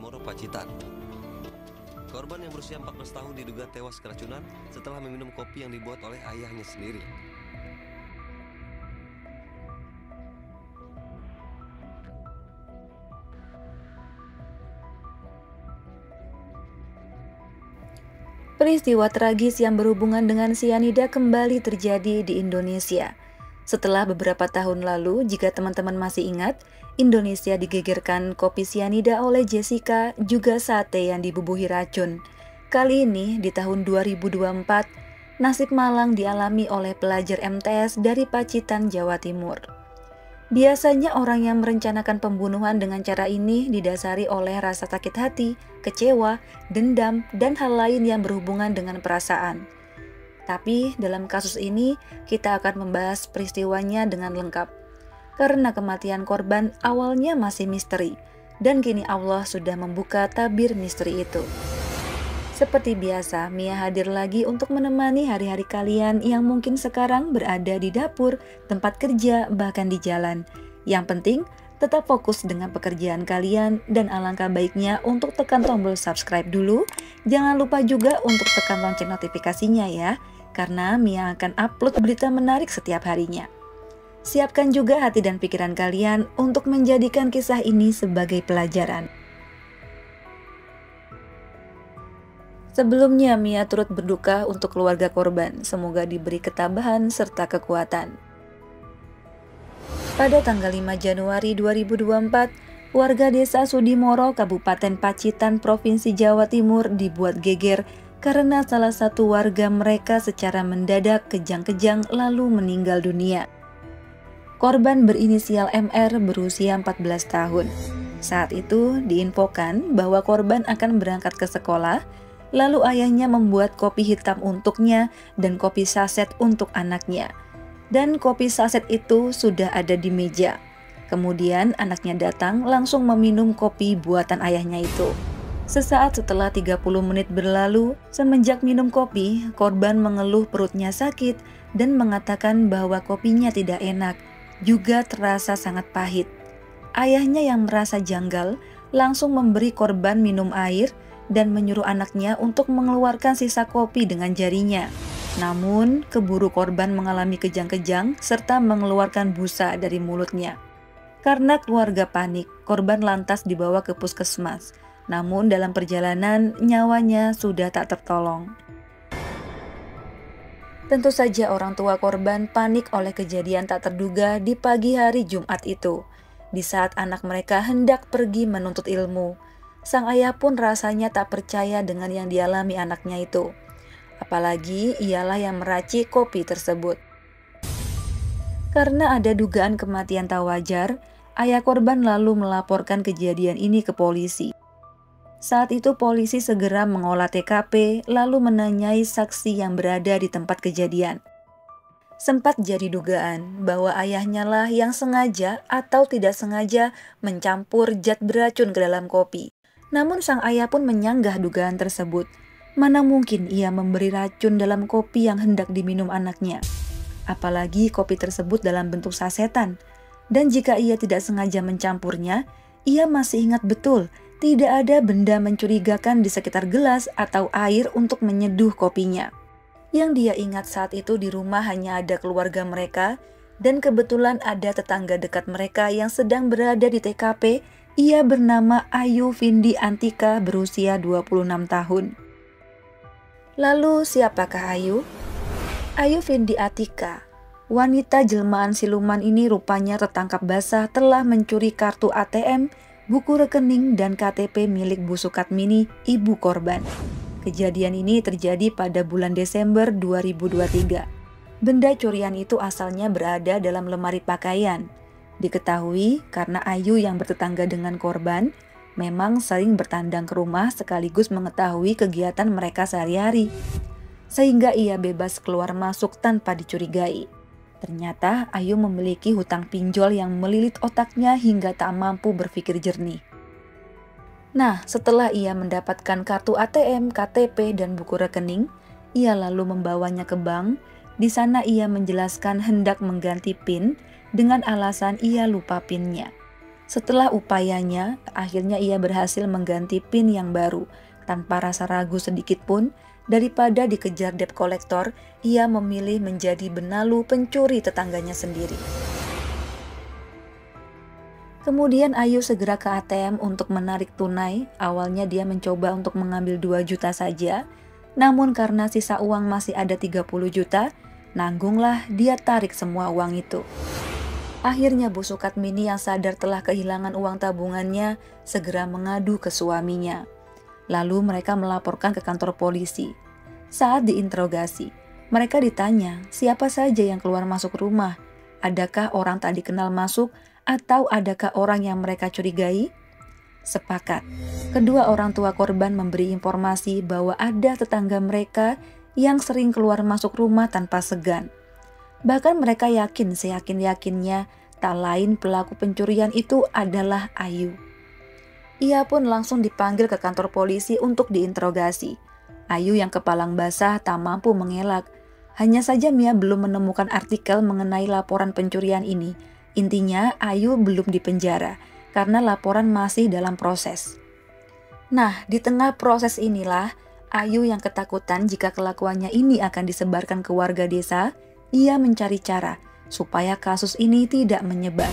Sudimoro, Pacitan. Korban yang berusia 14 tahun diduga tewas keracunan setelah meminum kopi yang dibuat oleh ayahnya sendiri. Peristiwa tragis yang berhubungan dengan sianida kembali terjadi di Indonesia. Setelah beberapa tahun lalu, jika teman-teman masih ingat, Indonesia digegerkan kopi sianida oleh Jessica, juga sate yang dibubuhi racun. Kali ini, di tahun 2024, nasib malang dialami oleh pelajar MTS dari Pacitan, Jawa Timur. Biasanya orang yang merencanakan pembunuhan dengan cara ini didasari oleh rasa sakit hati, kecewa, dendam, dan hal lain yang berhubungan dengan perasaan. Tapi dalam kasus ini kita akan membahas peristiwanya dengan lengkap. Karena kematian korban awalnya masih misteri, dan kini Allah sudah membuka tabir misteri itu. Seperti biasa, Mia hadir lagi untuk menemani hari-hari kalian yang mungkin sekarang berada di dapur, tempat kerja, bahkan di jalan. Yang penting, tetap fokus dengan pekerjaan kalian dan alangkah baiknya untuk tekan tombol subscribe dulu. Jangan lupa juga untuk tekan lonceng notifikasinya ya, karena Mia akan upload berita menarik setiap harinya. Siapkan juga hati dan pikiran kalian untuk menjadikan kisah ini sebagai pelajaran. Sebelumnya, Mia turut berduka untuk keluarga korban. Semoga diberi ketabahan serta kekuatan. Pada tanggal 5 Januari 2024, warga desa Sudimoro, Kabupaten Pacitan, Provinsi Jawa Timur dibuat geger karena salah satu warga mereka secara mendadak kejang-kejang lalu meninggal dunia. Korban berinisial MR berusia 14 tahun. Saat itu diinfokan bahwa korban akan berangkat ke sekolah. Lalu ayahnya membuat kopi hitam untuknya dan kopi saset untuk anaknya. Dan kopi saset itu sudah ada di meja. Kemudian anaknya datang langsung meminum kopi buatan ayahnya itu. Sesaat setelah 30 menit berlalu, semenjak minum kopi, korban mengeluh perutnya sakit dan mengatakan bahwa kopinya tidak enak, juga terasa sangat pahit. Ayahnya yang merasa janggal langsung memberi korban minum air dan menyuruh anaknya untuk mengeluarkan sisa kopi dengan jarinya. Namun, keburu korban mengalami kejang-kejang serta mengeluarkan busa dari mulutnya. Karena keluarga panik, korban lantas dibawa ke puskesmas. Namun dalam perjalanan, nyawanya sudah tak tertolong. Tentu saja orang tua korban panik oleh kejadian tak terduga di pagi hari Jumat itu. Di saat anak mereka hendak pergi menuntut ilmu. Sang ayah pun rasanya tak percaya dengan yang dialami anaknya itu. Apalagi ialah yang meracik kopi tersebut. Karena ada dugaan kematian tak wajar, ayah korban lalu melaporkan kejadian ini ke polisi. Saat itu polisi segera mengolah TKP lalu menanyai saksi yang berada di tempat kejadian. Sempat jadi dugaan bahwa ayahnya lah yang sengaja atau tidak sengaja mencampur zat beracun ke dalam kopi. Namun sang ayah pun menyanggah dugaan tersebut. Mana mungkin ia memberi racun dalam kopi yang hendak diminum anaknya. Apalagi kopi tersebut dalam bentuk sasetan. Dan jika ia tidak sengaja mencampurnya, ia masih ingat betul tidak ada benda mencurigakan di sekitar gelas atau air untuk menyeduh kopinya. Yang dia ingat saat itu di rumah hanya ada keluarga mereka dan kebetulan ada tetangga dekat mereka yang sedang berada di TKP. Ia bernama Ayu Vindi Antika berusia 26 tahun. Lalu siapakah Ayu? Ayu Vindi Antika, wanita jelmaan siluman ini rupanya tertangkap basah telah mencuri kartu ATM, buku rekening, dan KTP milik Bu Sukatmini, ibu korban. Kejadian ini terjadi pada bulan Desember 2023. Benda curian itu asalnya berada dalam lemari pakaian. Diketahui karena Ayu yang bertetangga dengan korban memang sering bertandang ke rumah sekaligus mengetahui kegiatan mereka sehari-hari. Sehingga ia bebas keluar masuk tanpa dicurigai. Ternyata Ayu memiliki hutang pinjol yang melilit otaknya hingga tak mampu berpikir jernih. Nah, setelah ia mendapatkan kartu ATM, KTP, dan buku rekening, ia lalu membawanya ke bank. Di sana ia menjelaskan hendak mengganti PIN dengan alasan ia lupa PIN-nya. Setelah upayanya, akhirnya ia berhasil mengganti PIN yang baru. Tanpa rasa ragu sedikit pun, daripada dikejar debt collector, ia memilih menjadi benalu pencuri tetangganya sendiri. Kemudian Ayu segera ke ATM untuk menarik tunai. Awalnya dia mencoba untuk mengambil 2 juta saja, namun karena sisa uang masih ada 30 juta, nanggunglah dia tarik semua uang itu. Akhirnya Bu Sukatmini yang sadar telah kehilangan uang tabungannya segera mengadu ke suaminya. Lalu mereka melaporkan ke kantor polisi. Saat diinterogasi, mereka ditanya siapa saja yang keluar masuk rumah. Adakah orang tak dikenal masuk atau adakah orang yang mereka curigai? Sepakat. Kedua orang tua korban memberi informasi bahwa ada tetangga mereka yang sering keluar masuk rumah tanpa segan. Bahkan mereka yakin seyakin-yakinnya tak lain pelaku pencurian itu adalah Ayu. Ia pun langsung dipanggil ke kantor polisi untuk diinterogasi. Ayu yang kepalang basah tak mampu mengelak. Hanya saja Mia belum menemukan artikel mengenai laporan pencurian ini. Intinya Ayu belum dipenjara karena laporan masih dalam proses. Nah, di tengah proses inilah Ayu yang ketakutan jika kelakuannya ini akan disebarkan ke warga desa. Ia mencari cara supaya kasus ini tidak menyebar.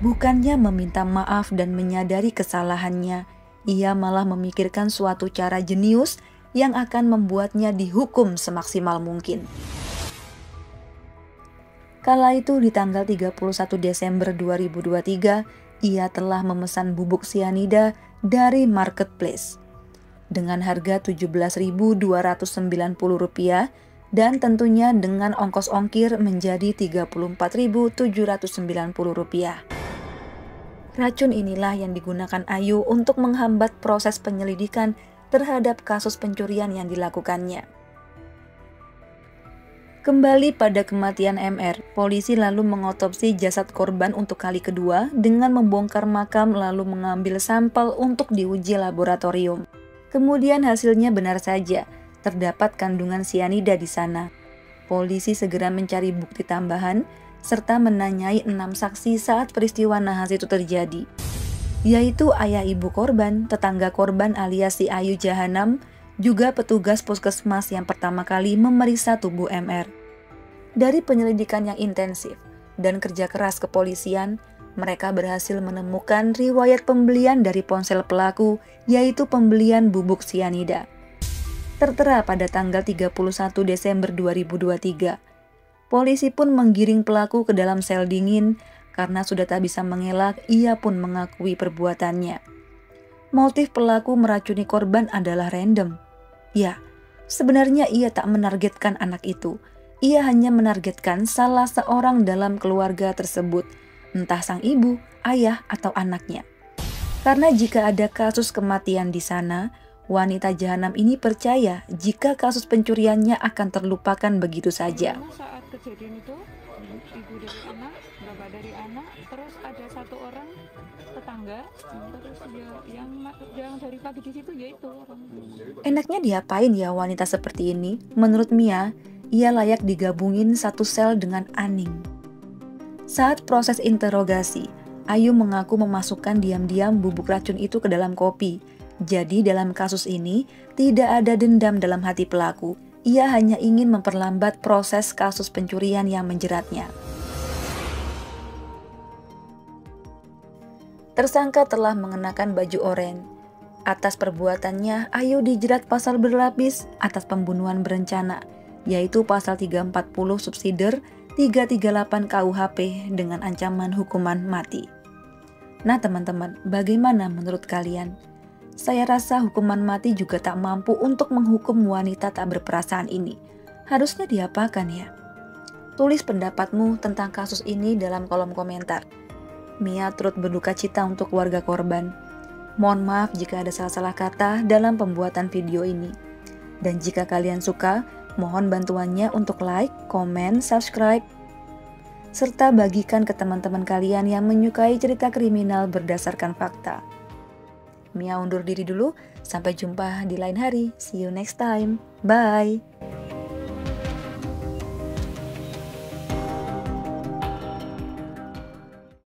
Bukannya meminta maaf dan menyadari kesalahannya, ia malah memikirkan suatu cara jenius yang akan membuatnya dihukum semaksimal mungkin. Kala itu di tanggal 31 Desember 2023, ia telah memesan bubuk sianida dari marketplace dengan harga Rp17.290 dan tentunya dengan ongkos ongkir menjadi Rp34.790. Racun inilah yang digunakan Ayu untuk menghambat proses penyelidikan terhadap kasus pencurian yang dilakukannya. Kembali pada kematian MR, polisi lalu mengotopsi jasad korban untuk kali kedua dengan membongkar makam lalu mengambil sampel untuk diuji laboratorium. Kemudian hasilnya benar saja, terdapat kandungan sianida di sana. Polisi segera mencari bukti tambahan serta menanyai 6 saksi saat peristiwa nahas itu terjadi, yaitu ayah ibu korban, tetangga korban alias si Ayu Jahanam, juga petugas puskesmas yang pertama kali memeriksa tubuh MR. Dari penyelidikan yang intensif dan kerja keras kepolisian, mereka berhasil menemukan riwayat pembelian dari ponsel pelaku, yaitu pembelian bubuk sianida. Tertera pada tanggal 31 Desember 2023. Polisi pun menggiring pelaku ke dalam sel dingin karena sudah tak bisa mengelak, ia pun mengakui perbuatannya. Motif pelaku meracuni korban adalah random. Ya, sebenarnya ia tak menargetkan anak itu. Ia hanya menargetkan salah seorang dalam keluarga tersebut, entah sang ibu, ayah, atau anaknya. Karena jika ada kasus kematian di sana, wanita jahanam ini percaya jika kasus pencuriannya akan terlupakan begitu saja. Saat kejadian itu, ibu dari anak, bapak dari anak, terus ada satu orang tetangga, terus yang dari pagi di situ yaitu orang. Enaknya diapain ya wanita seperti ini? Menurut Mia, ia layak digabungin satu sel dengan Aning. Saat proses interogasi, Ayu mengaku memasukkan diam-diam bubuk racun itu ke dalam kopi. Jadi dalam kasus ini tidak ada dendam dalam hati pelaku. Ia hanya ingin memperlambat proses kasus pencurian yang menjeratnya. Tersangka telah mengenakan baju oranye. Atas perbuatannya, Ayu dijerat pasal berlapis atas pembunuhan berencana, yaitu pasal 340 subsider 338 KUHP dengan ancaman hukuman mati. Nah teman-teman, bagaimana menurut kalian? Saya rasa hukuman mati juga tak mampu untuk menghukum wanita tak berperasaan ini. Harusnya diapakan ya? Tulis pendapatmu tentang kasus ini dalam kolom komentar. Mia turut berduka cita untuk keluarga korban. Mohon maaf jika ada salah-salah kata dalam pembuatan video ini. Dan jika kalian suka, mohon bantuannya untuk like, komen, subscribe, serta bagikan ke teman-teman kalian yang menyukai cerita kriminal berdasarkan fakta. Mia undur diri dulu, sampai jumpa di lain hari. See you next time. Bye.